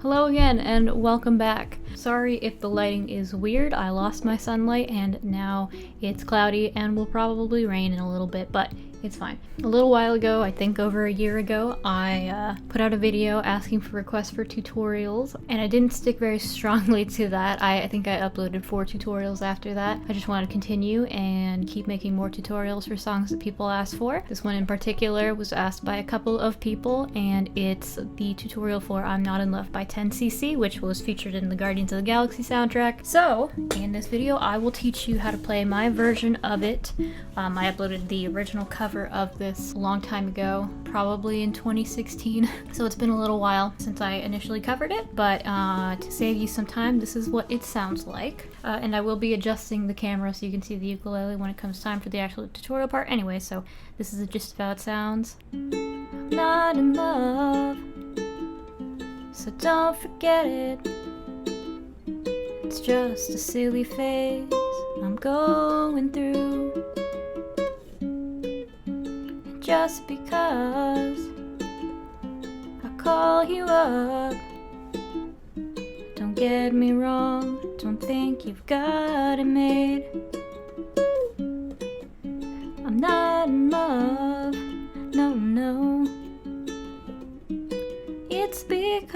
Hello again and welcome back. Sorry if the lighting is weird. I lost my sunlight and now it's cloudy and will probably rain in a little bit, but it's fine. A little while ago, I think over a year ago, I put out a video asking for requests for tutorials, and I didn't stick very strongly to that. I think I uploaded 4 tutorials after that. I just wanted to continue and keep making more tutorials for songs that people asked for. This one in particular was asked by a couple of people, and it's the tutorial for I'm Not in Love by 10cc, which was featured in the Guardians of the Galaxy soundtrack. So, in this video, I will teach you how to play my version of it. I uploaded the original cover of this a long time ago, probably in 2016, so it's been a little while since I initially covered it, but to save you some time, this is what it sounds like. And I will be adjusting the camera so you can see the ukulele when it comes time for the actual tutorial part anyway, so this is just of how it sounds. I'm not in love, so don't forget it. It's just a silly phase I'm going through. And just because I call you up, don't get me wrong, don't think you've got it made. I'm not in love, no, no. It's because...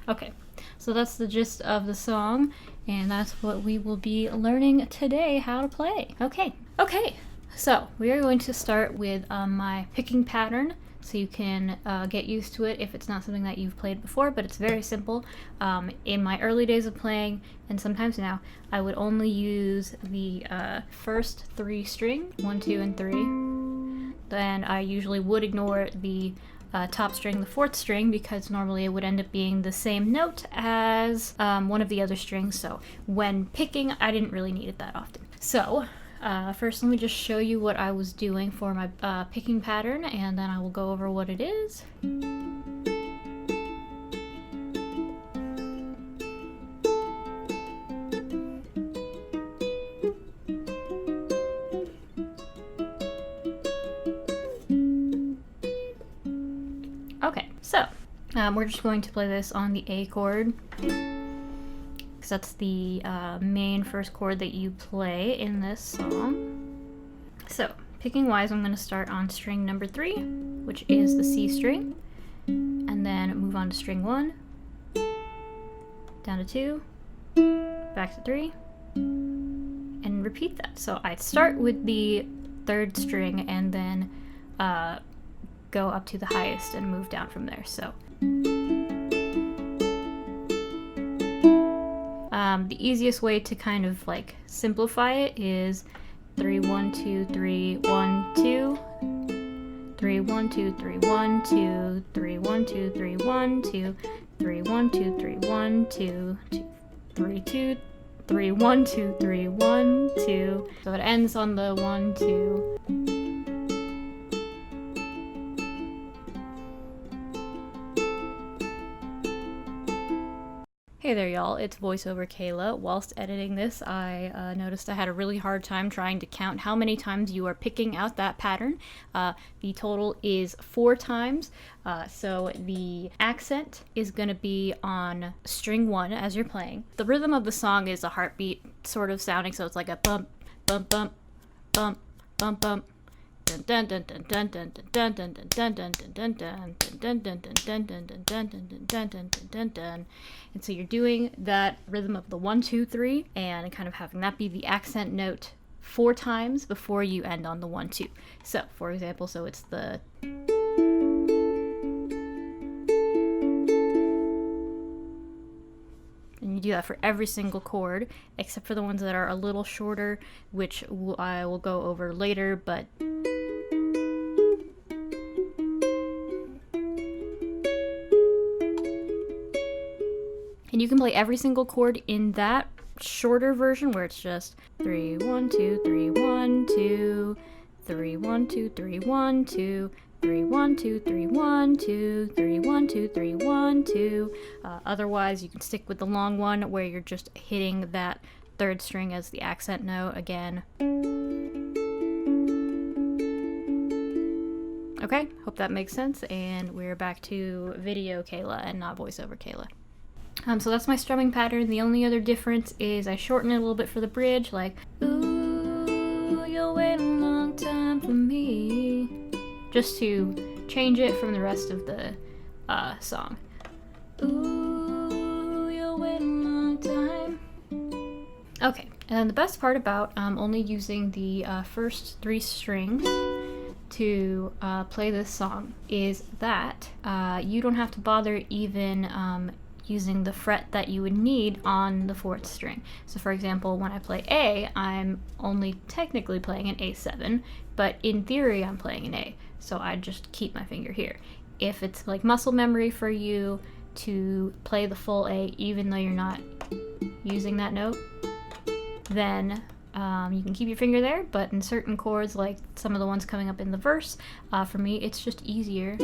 Okay, so that's the gist of the song, and that's what we will be learning today how to play. Okay, so we are going to start with my picking pattern, so you can get used to it if it's not something that you've played before, but it's very simple. In my early days of playing, and sometimes now, I would only use the first 3 string, 1, 2, and 3. Then I usually would ignore the top string, the 4th string, because normally it would end up being the same note as one of the other strings, so when picking, I didn't really need it that often. So, first let me just show you what I was doing for my picking pattern, and then I will go over what it is. Okay, so we're just going to play this on the A chord, because that's the main first chord that you play in this song. So, picking wise, I'm going to start on string number 3, which is the C string, and then move on to string 1, down to 2, back to 3, and repeat that. So I start with the 3rd string and then go up to the highest and move down from there. So the easiest way to kind of like simplify it is 3 1 2 3 1 2 3 1 2 3 1 2 3 1 2 3 1 2 3 1 2 3 1 2 3 2 3 1 2 3 1 2. So it ends on the 1 2. Hey there y'all, it's voiceover Kayla. Whilst editing this, I noticed I had a really hard time trying to count how many times you are picking out that pattern. The total is 4 times, so the accent is going to be on string 1 as you're playing. The rhythm of the song is a heartbeat sort of sounding, so it's like a bump, bump, bump, bump, bump, bump. And so you're doing that rhythm of the 1 2 3 and kind of having that be the accent note 4 times before you end on the 1 2. So for example, so it's the and you do that for every single chord except for the ones that are a little shorter, which I will go over later, but and you can play every single chord in that shorter version where it's just 3 1 2 3 1 2 3 1 2 3 1 2 3 1 2 3 1 2 3 1 2 3 1 2. Otherwise, you can stick with the long one where you're just hitting that 3rd string as the accent note again. Okay. Okay, hope that makes sense, and we're back to video Kayla and not voiceover Kayla. So that's my strumming pattern. The only other difference is I shorten it a little bit for the bridge, like, ooh, you'll wait a long time for me, just to change it from the rest of the song. Ooh, you'll wait a long time. Okay, and the best part about only using the first 3 strings to play this song is that you don't have to bother even using the fret that you would need on the 4th string. So for example, when I play A, I'm only technically playing an A7, but in theory I'm playing an A, so I just keep my finger here. If it's like muscle memory for you to play the full A even though you're not using that note, then you can keep your finger there, but in certain chords, like some of the ones coming up in the verse, for me it's just easier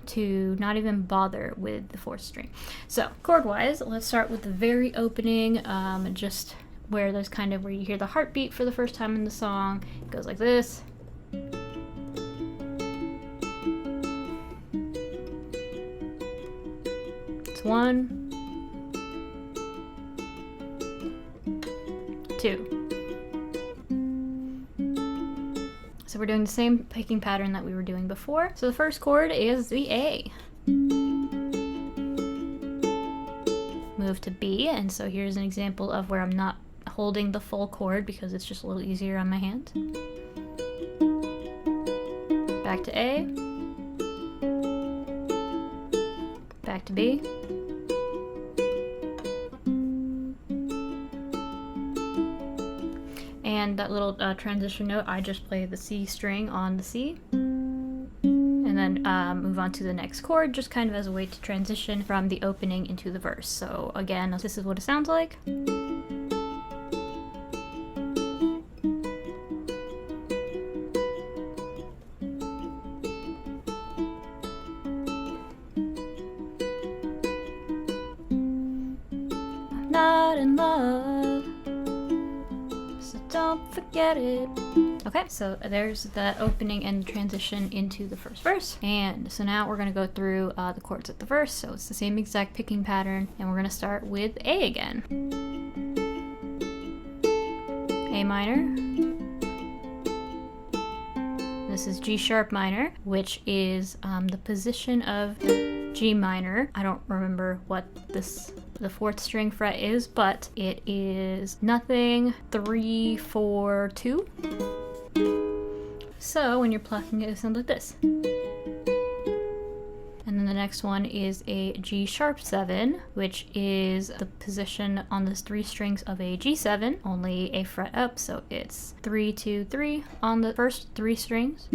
to not even bother with the 4th string. So chord-wise, let's start with the very opening, just where there's kind of where you hear the heartbeat for the first time in the song. It goes like this. It's 1, 2. So we're doing the same picking pattern that we were doing before. So the first chord is the A. Move to B, and so here's an example of where I'm not holding the full chord because it's just a little easier on my hand. Back to A. Back to B. And that little transition note, I just play the C string on the C, and then move on to the next chord, just kind of as a way to transition from the opening into the verse. So again, this is what it sounds like. I'm not in love, don't forget it. Okay, so there's the opening and transition into the first verse. And so now we're going to go through the chords of the verse. So it's the same exact picking pattern, and we're going to start with A again. A minor. This is G sharp minor, which is the position of G minor. I don't remember what the 4th string fret is, but it is nothing 3, 4, 2. So when you're plucking it sounds like this. And then the next one is a G sharp 7, which is the position on the 3 strings of a G7, only a fret up, so it's 3, 2, 3 on the first 3 strings.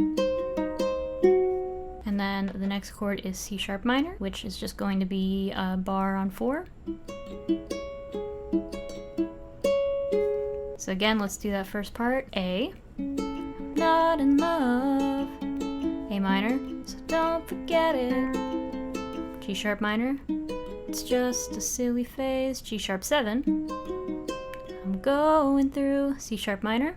And then the next chord is C sharp minor, which is just going to be a bar on 4. So again, let's do that first part. A. Not in love. A minor. So don't forget it. G sharp minor. It's just a silly phase. G sharp 7. I'm going through. C sharp minor.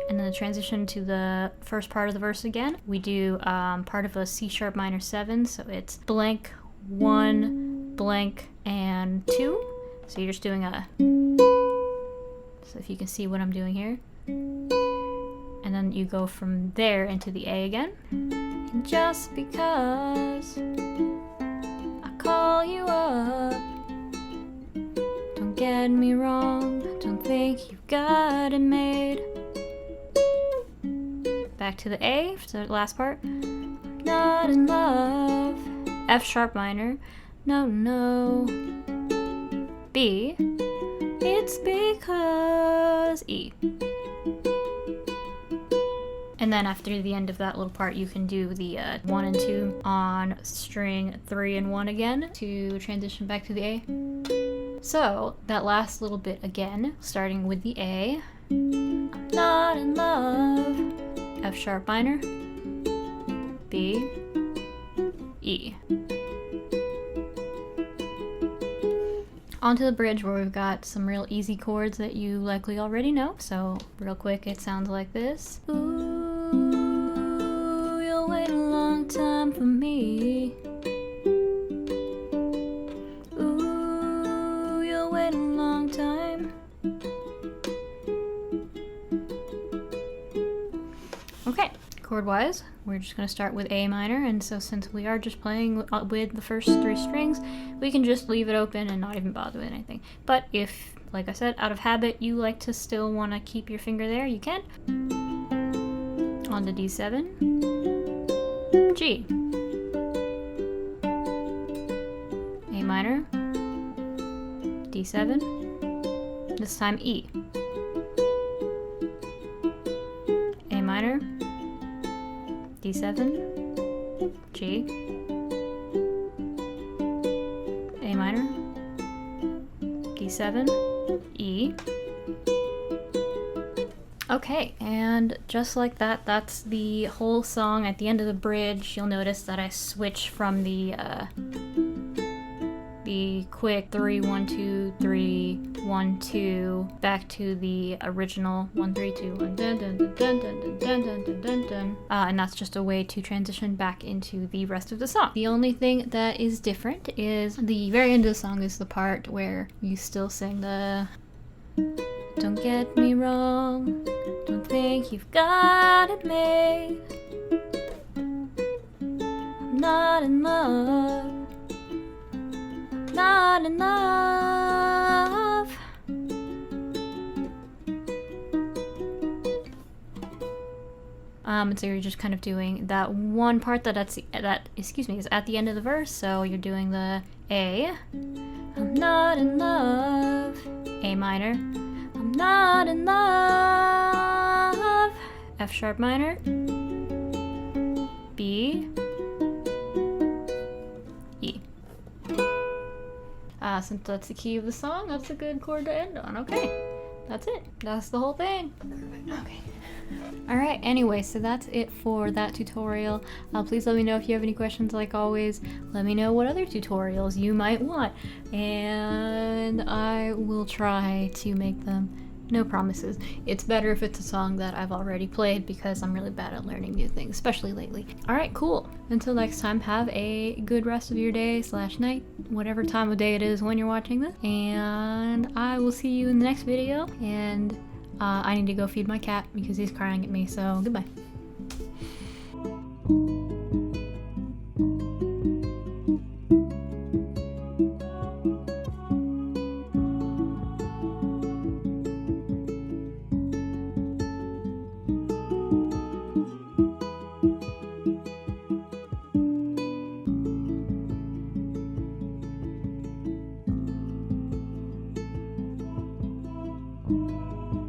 And then the transition to the first part of the verse again. We do part of a C sharp minor 7, so it's blank, 1, blank, and 2. So you're just doing a, so if you can see what I'm doing here. And then you go from there into the A again. And just because I call you up, don't get me wrong, don't think you've got it made. Back to the A, so the last part. Not in love. F sharp minor. No, no. B. It's because E. And then after the end of that little part, you can do the 1 and 2 on string 3 and 1 again to transition back to the A. So that last little bit again, starting with the A. I'm not in love. F sharp minor, B, E. Onto the bridge where we've got some real easy chords that you likely already know. So real quick, it sounds like this. Ooh, time for me. Ooh, you'll wait a long time. Okay, chord-wise, we're just going to start with A minor, and so since we are just playing with the first 3 strings, we can just leave it open and not even bother with anything. But if, like I said, out of habit, you like to still want to keep your finger there, you can. On to D7, G, A minor, D7, this time E, A minor, D7, G, A minor, D7, E. Okay, and just like that, that's the whole song. At the end of the bridge, you'll notice that I switch from the quick 3 1 2 3 1 2 back to the original 1 3 2 1 dun dun dun dun dun dun dun dun dun dun dun. And that's just a way to transition back into the rest of the song. The only thing that is different is the very end of the song is the part where you still sing the "Don't get me wrong, don't think you've got it made. I'm not in love, not in love." And so you're just kind of doing that one part is at the end of the verse. So you're doing the A, I'm not in love, A minor, I'm not in love, F sharp minor, B, E. Since that's the key of the song, that's a good chord to end on. Okay, that's it. That's the whole thing. Okay. Alright, anyway, so that's it for that tutorial. Please let me know if you have any questions, like always. Let me know what other tutorials you might want, and I will try to make them. No promises. It's better if it's a song that I've already played because I'm really bad at learning new things, especially lately. Alright, cool. Until next time, have a good rest of your day / night, whatever time of day it is when you're watching this, and I will see you in the next video, and I need to go feed my cat because he's crying at me, so goodbye.